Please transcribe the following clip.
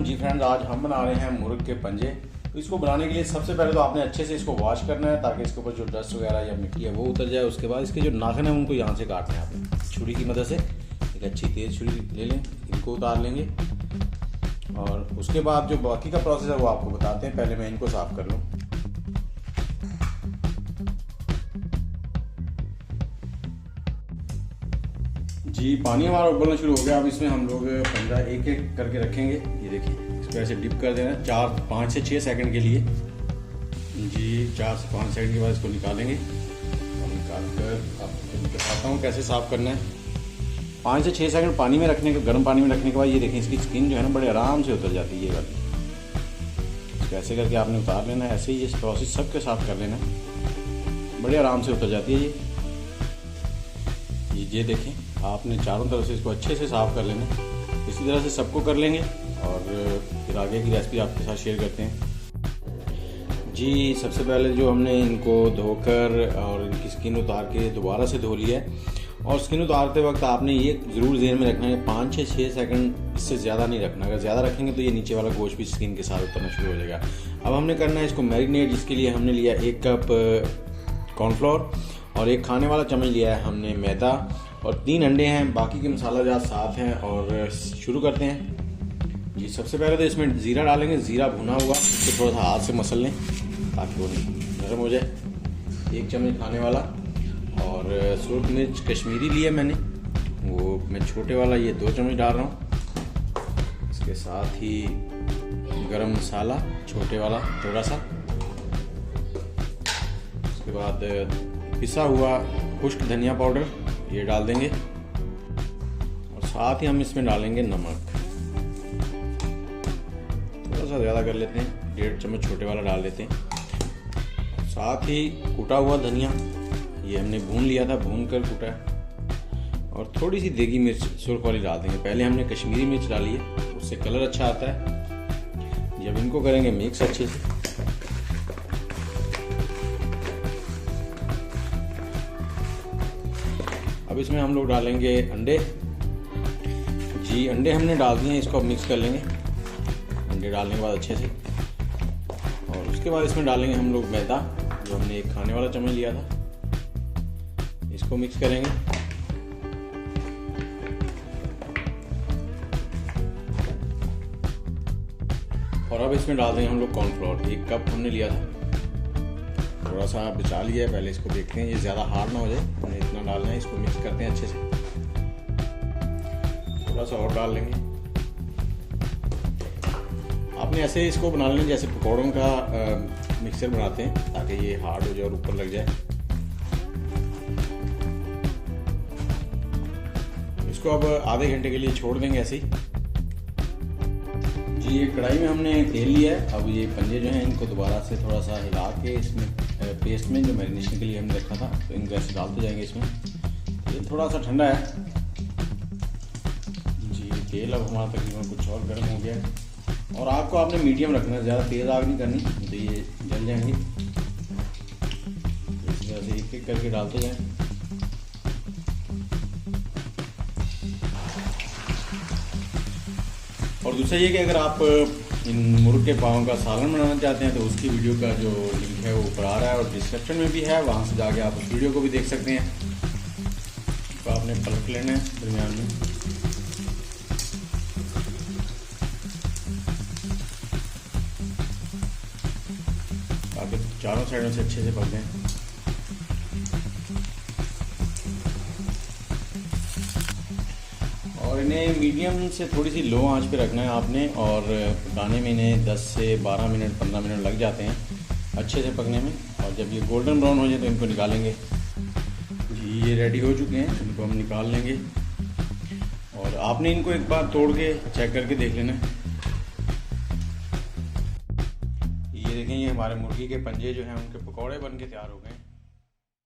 अलैकुम जी फ्रेंड्स, आज हम बना रहे हैं मुर्ग के पंजे। तो इसको बनाने के लिए सबसे पहले तो आपने अच्छे से इसको वॉश करना है ताकि इसके ऊपर जो डस्ट वगैरह या मिट्टी है वो उतर जाए। उसके बाद इसके जो नाखून है उनको यहाँ से काटना है आपने छुरी की मदद से। एक अच्छी तेज़ छुरी ले लें, इनको उतार लेंगे और उसके बाद जो बाकी का प्रोसेस है वो आपको बताते हैं। पहले मैं इनको साफ़ कर लूँ। जी पानी हमारा उबलना शुरू हो गया। अब इसमें हम लोग पंजा एक एक करके रखेंगे। ये देखिए, इसको ऐसे डिप कर देना 5 से 6 सेकंड के लिए। जी 4 से 5 सेकंड के बाद इसको निकालेंगे और निकाल कर आपको बताता हूँ कैसे साफ़ करना है। 5 से 6 सेकंड पानी में रखने के, गर्म पानी में रखने के बाद ये देखें इसकी स्किन जो है ना बड़े आराम से उतर जाती है ये वाली। इसको ऐसे करके आपने उतार लेना है। ऐसे ही ये प्रोसेस सबके साथ कर लेना है, बड़े आराम से उतर जाती है ये देखें। आपने चारों तरफ से इसको अच्छे से साफ़ कर लेना। इसी तरह से सबको कर लेंगे और फिर आगे की रेसिपी आपके साथ शेयर करते हैं। जी सबसे पहले जो हमने इनको धोकर और इनकी स्किन उतार के दोबारा से धो लिया है। और स्किन उतारते वक्त आपने ये ज़रूर ध्यान में रखना है 5 से 6 सेकंड, इससे ज़्यादा नहीं रखना। अगर ज़्यादा रखेंगे तो ये नीचे वाला गोश्त भी स्किन के साथ उतरना शुरू हो जाएगा। अब हमने करना है इसको मैरिनेट, जिसके लिए हमने लिया 1 कप कॉर्नफ्लोर और 1 खाने वाला चम्मच लिया है हमने मैदा और 3 अंडे हैं। बाकी के मसाला जात साथ हैं और शुरू करते हैं। जी सबसे पहले तो इसमें ज़ीरा डालेंगे। ज़ीरा भुना हुआ, इसको थोड़ा सा हाथ से मसल लें ताकि वो नरम हो जाए। 1 चम्मच खाने वाला और सूरज मिर्च कश्मीरी लिया मैंने, वो मैं छोटे वाला ये 2 चम्मच डाल रहा हूँ। इसके साथ ही गरम मसाला छोटे वाला थोड़ा सा। उसके बाद पिसा हुआ खुश्क धनिया पाउडर ये डाल देंगे और साथ ही हम इसमें डालेंगे नमक। थोड़ा सा ज़्यादा कर लेते हैं, 1.5 चम्मच छोटे वाला डाल लेते हैं। साथ ही कूटा हुआ धनिया ये हमने भून लिया था, भून कर कूटा है। और थोड़ी सी देगी मिर्च सुर्ख वाली डाल देंगे। पहले हमने कश्मीरी मिर्च डाली है, उससे कलर अच्छा आता है। जब इनको करेंगे मिक्स अच्छे से। अब इसमें हम लोग डालेंगे अंडे। जी अंडे हमने डाल दिए हैं, इसको अब मिक्स कर लेंगे। अंडे डालने के बाद अच्छे से और उसके बाद इसमें डालेंगे हम लोग मैदा, जो हमने 1 खाने वाला चम्मच लिया था। इसको मिक्स करेंगे और अब इसमें डाल देंगे हम लोग कॉर्नफ्लोर। 1 कप हमने लिया था, थोड़ा सा बचा लिया है। पहले इसको देखते हैं ये ज़्यादा हार्ड ना हो जाए, हमने इतना डालना है। इसको मिक्स करते हैं अच्छे से, थोड़ा सा और डाल लेंगे। आपने ऐसे इसको बना लेना जैसे पकौड़ों का मिक्सचर बनाते हैं, ताकि ये हार्ड हो जाए और ऊपर लग जाए। इसको अब आधे घंटे के लिए छोड़ देंगे ऐसे ही। जी ये कढ़ाई में हमने तेल लिया है। अब ये पंजे जो हैं इनको दोबारा से थोड़ा सा हिला के इसमें पेस्ट में जो मैरिनेशन के लिए हमने रखा था तो इनको ऐसे डालते जाएंगे इसमें। ये थोड़ा सा ठंडा है। जी तेल अब हमारा तकरीबन कुछ और गर्म हो गया है और आग को आपने मीडियम रखना है, ज़्यादा तेज़ आग नहीं करनी, तो ये जल जाएंगे। इस तरह से एक एक करके डालते जाएं। और दूसरा ये कि अगर आप इन मुर्ग के पाँव का सालन बनाना चाहते हैं तो उसकी वीडियो का जो लिंक है वो ऊपर आ रहा है और डिस्क्रिप्शन में भी है, वहाँ से जाके आप उस वीडियो को भी देख सकते हैं। तो आपने पलट लेना है दरमियान में। ताकि चारों साइडों से अच्छे से पक जाएं। और इन्हें मीडियम से थोड़ी सी लो आंच पे रखना है आपने और पकाने में इन्हें 10 से 12 मिनट 15 मिनट लग जाते हैं अच्छे से पकने में। और जब ये गोल्डन ब्राउन हो जाए तो इनको निकालेंगे। जी ये रेडी हो चुके हैं, इनको हम निकाल लेंगे और आपने इनको एक बार तोड़ के चेक करके देख लेना है। ये देखें, ये हमारे मुर्गी के पंजे जो हैं उनके पकौड़े बन के तैयार हो गए।